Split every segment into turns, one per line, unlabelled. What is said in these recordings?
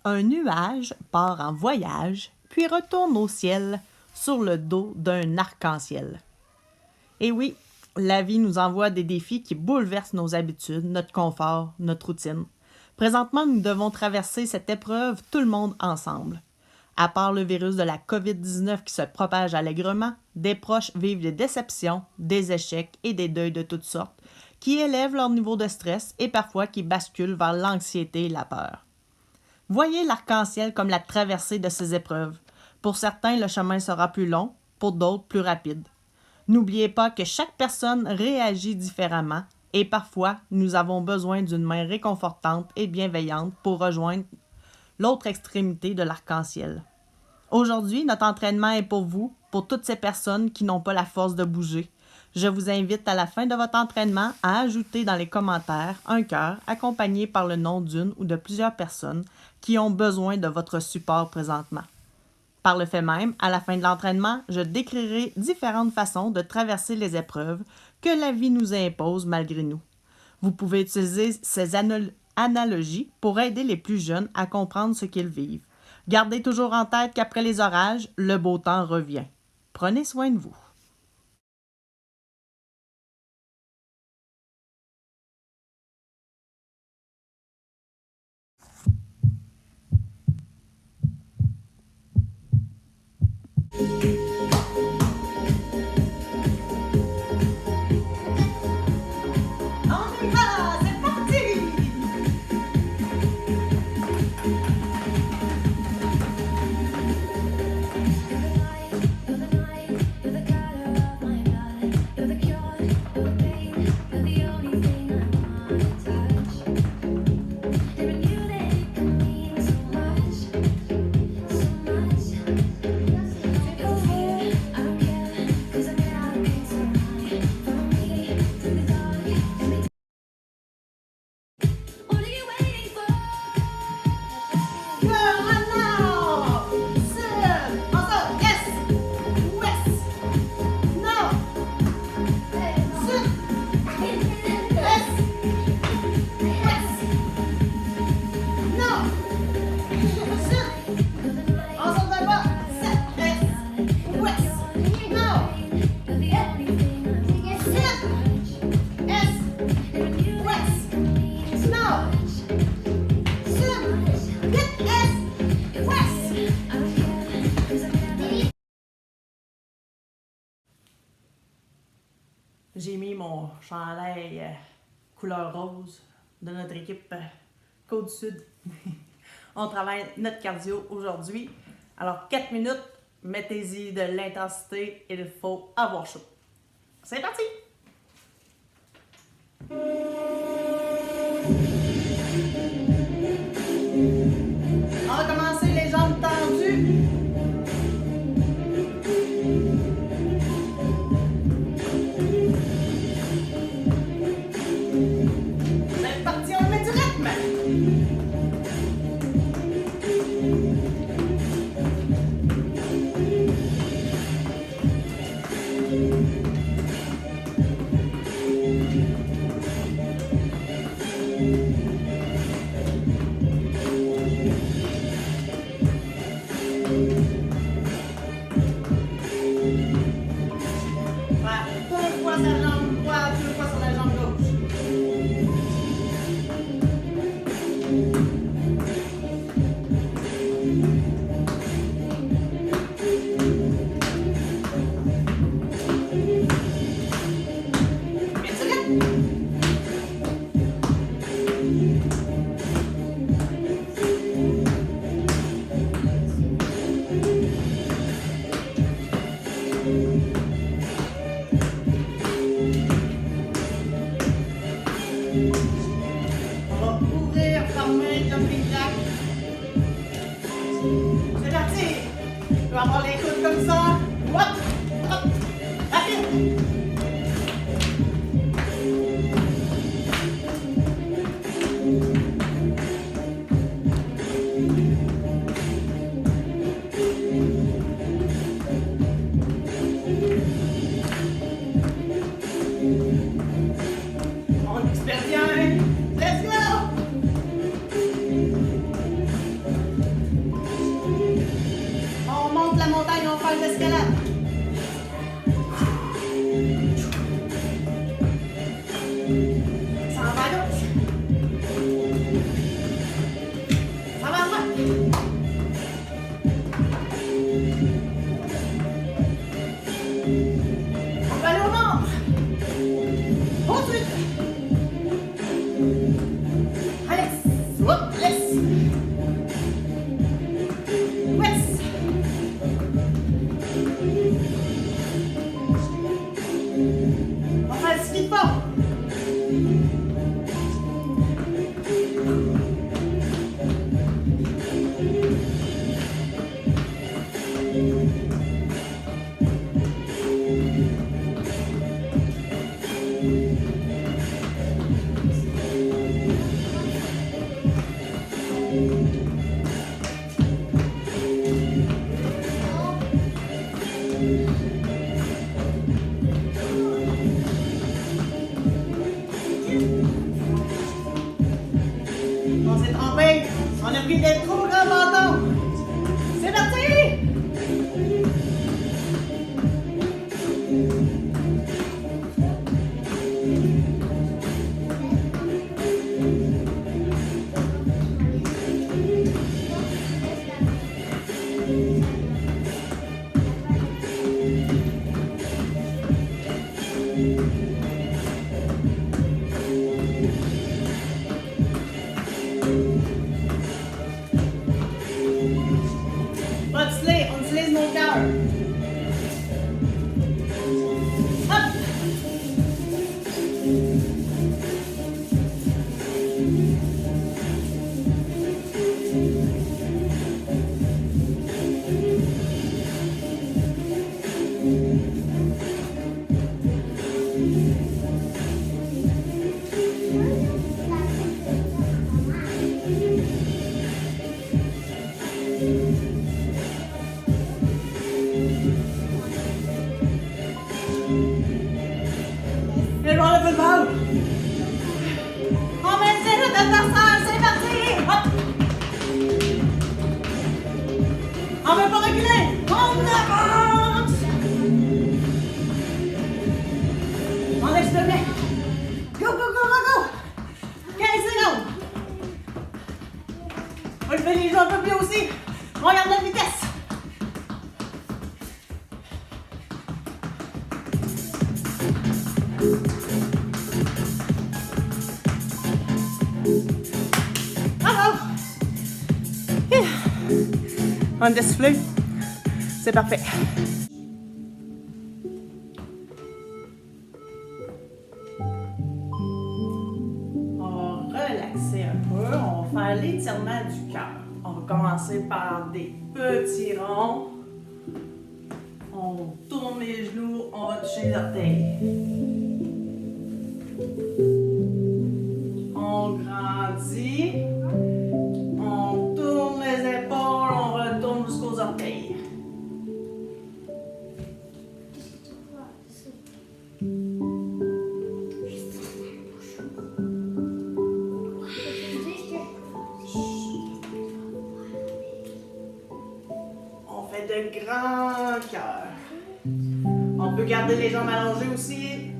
Un nuage part en voyage, puis retourne au ciel sur le dos d'un arc-en-ciel. Et oui, la vie nous envoie des défis qui bouleversent nos habitudes, notre confort, notre routine. Présentement, nous devons traverser cette épreuve tout le monde ensemble. À part le virus de la COVID-19 qui se propage allègrement, des proches vivent des déceptions, des échecs et des deuils de toutes sortes, qui élèvent leur niveau de stress et parfois qui basculent vers l'anxiété et la peur. Voyez l'arc-en-ciel comme la traversée de ces épreuves. Pour certains, le chemin sera plus long, pour d'autres, plus rapide. N'oubliez pas que chaque personne réagit différemment et parfois, nous avons besoin d'une main réconfortante et bienveillante pour rejoindre l'autre extrémité de l'arc-en-ciel. Aujourd'hui, notre entraînement est pour vous, pour toutes ces personnes qui n'ont pas la force de bouger. Je vous invite à la fin de votre entraînement à ajouter dans les commentaires un cœur accompagné par le nom d'une ou de plusieurs personnes qui ont besoin de votre support présentement. Par le fait même, à la fin de l'entraînement, je décrirai différentes façons de traverser les épreuves que la vie nous impose malgré nous. Vous pouvez utiliser ces analogies pour aider les plus jeunes à comprendre ce qu'ils vivent. Gardez toujours en tête qu'après les orages, le beau temps revient. Prenez soin de vous. On y va, c'est parti! J'ai mis mon chandail couleur rose de notre équipe Côte-Sud. On travaille notre cardio aujourd'hui. Alors 4 minutes, mettez-y de l'intensité, il faut avoir chaud. C'est parti! On va commencer les jambes tendues. C'est parti, on met du rythme. Deux fois sa jambe droite, deux fois sur la jambe gauche. Mets du rythme. On va ouvrir, fermer, jumping jack. C'est parti. On va avoir les coudes comme ça. Hop, hop, rapide. On espère bien. Let's go. la montagne, on va faire de l'escalade. Ça va à gauche. Ça va à droite. On va aller au nord. Poursuite. Allez, hop, laisse. Ouest. On va le ski fort. On s'est trompé. On a pris des trop grands bâtons. C'est parti! On utilise nos cœurs. Hop! Et on lève le bal. On maintient notre adversaire, c'est parti! Hop! On veut pas reculer! On avance! On exprime. Go, go, go, go, go! 15 secondes! On va lever les jambes un peu plus aussi. On regarde la vitesse. Bravo! On déflue. C'est parfait. On va relaxer un peu. On va faire l'étirement du cœur. On va commencer par des petits ronds. On tourne les genoux, on va toucher les orteils. On grandit. On tourne les épaules, on retourne jusqu'aux orteils. On fait de grands cœurs. On peut garder les jambes allongées aussi.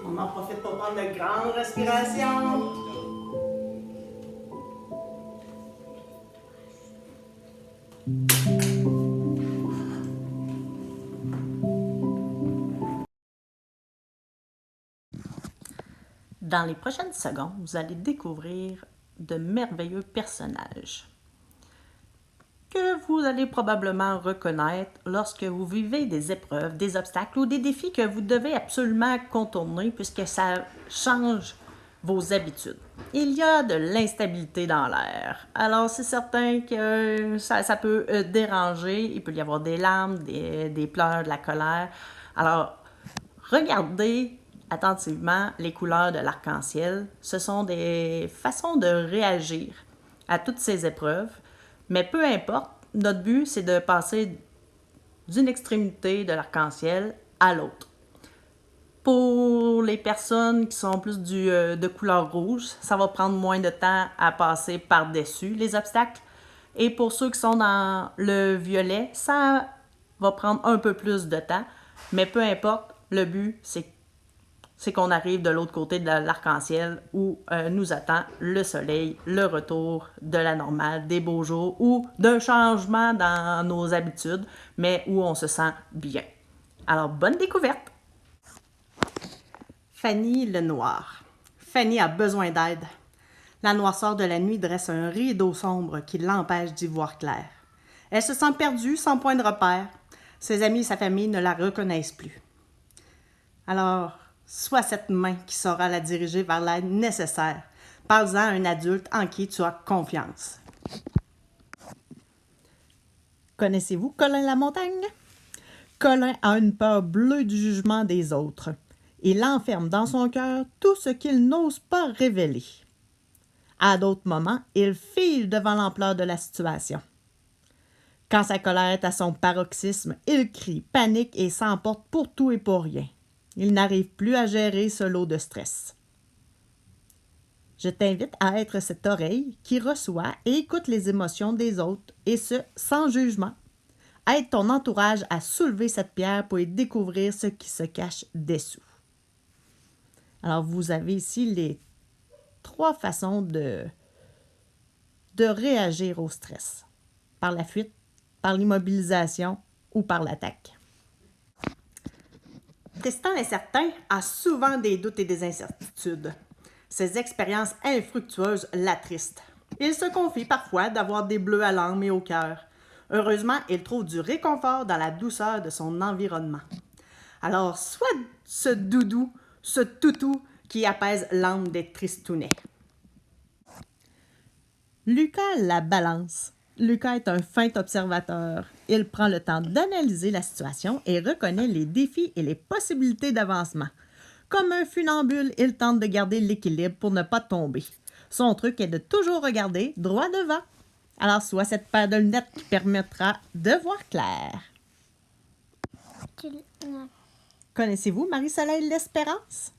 On en profite pour prendre de grandes respirations. Dans les prochaines secondes, vous allez découvrir de merveilleux personnages que vous allez probablement reconnaître lorsque vous vivez des épreuves, des obstacles ou des défis que vous devez absolument contourner puisque ça change vos habitudes. Il y a de l'instabilité dans l'air. Alors, c'est certain que ça peut déranger. Il peut y avoir des larmes, des pleurs, de la colère. Alors, regardez attentivement les couleurs de l'arc-en-ciel. Ce sont des façons de réagir à toutes ces épreuves. Mais peu importe, notre but, c'est de passer d'une extrémité de l'arc-en-ciel à l'autre. Pour les personnes qui sont plus de couleur rouge, ça va prendre moins de temps à passer par-dessus les obstacles. Et pour ceux qui sont dans le violet, ça va prendre un peu plus de temps. Mais peu importe, le but, c'est qu'on arrive de l'autre côté de l'arc-en-ciel où nous attend le soleil, le retour de la normale, des beaux jours ou d'un changement dans nos habitudes, mais où on se sent bien. Alors, bonne découverte! Fanny le noir. Fanny a besoin d'aide. La noirceur de la nuit dresse un rideau sombre qui l'empêche d'y voir clair. Elle se sent perdue, sans point de repère. Ses amis et sa famille ne la reconnaissent plus. Alors, sois cette main qui saura la diriger vers l'aide nécessaire. Parle-en à un adulte en qui tu as confiance. Connaissez-vous Colin la montagne? Colin a une peur bleue du jugement des autres. Il enferme dans son cœur tout ce qu'il n'ose pas révéler. À d'autres moments, il fige devant l'ampleur de la situation. Quand sa colère est à son paroxysme, il crie, panique et s'emporte pour tout et pour rien. Il n'arrive plus à gérer ce lot de stress. Je t'invite à être cette oreille qui reçoit et écoute les émotions des autres, et ce, sans jugement. Aide ton entourage à soulever cette pierre pour y découvrir ce qui se cache dessous. Alors, vous avez ici les 3 façons de réagir au stress. Par la fuite, par l'immobilisation ou par l'attaque. Tristan l'incertain a souvent des doutes et des incertitudes. Ses expériences infructueuses l'attristent. Il se confie parfois d'avoir des bleus à l'âme et au cœur. Heureusement, il trouve du réconfort dans la douceur de son environnement. Alors, sois ce doudou, ce toutou qui apaise l'âme des tristounets. Lucas la balance. Lucas est un fin observateur. Il prend le temps d'analyser la situation et reconnaît les défis et les possibilités d'avancement. Comme un funambule, il tente de garder l'équilibre pour ne pas tomber. Son truc est de toujours regarder droit devant. Alors, sois cette paire de lunettes qui permettra de voir clair. Connaissez-vous Marie-Soleil l'Espérance?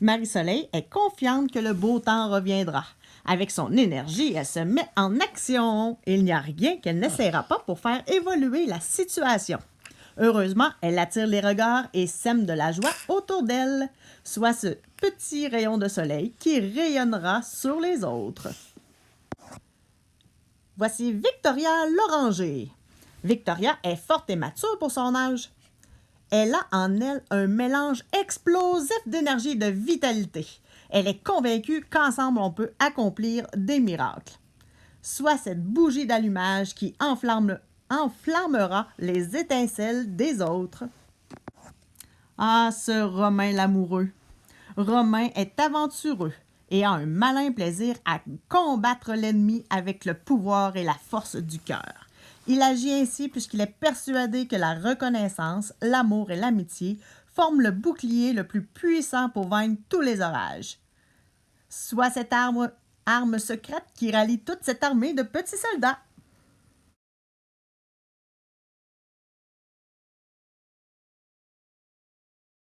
Marie-Soleil est confiante que le beau temps reviendra. Avec son énergie, elle se met en action. Il n'y a rien qu'elle n'essaiera pas pour faire évoluer la situation. Heureusement, elle attire les regards et sème de la joie autour d'elle, soit ce petit rayon de soleil qui rayonnera sur les autres. Voici Victoria l'Oranger. Victoria est forte et mature pour son âge. Elle a en elle un mélange explosif d'énergie et de vitalité. Elle est convaincue qu'ensemble on peut accomplir des miracles. Soit cette bougie d'allumage qui enflammera les étincelles des autres. Ah, ce Romain l'amoureux. Romain est aventureux et a un malin plaisir à combattre l'ennemi avec le pouvoir et la force du cœur. Il agit ainsi puisqu'il est persuadé que la reconnaissance, l'amour et l'amitié forment le bouclier le plus puissant pour vaincre tous les orages. Soit cette arme secrète qui rallie toute cette armée de petits soldats.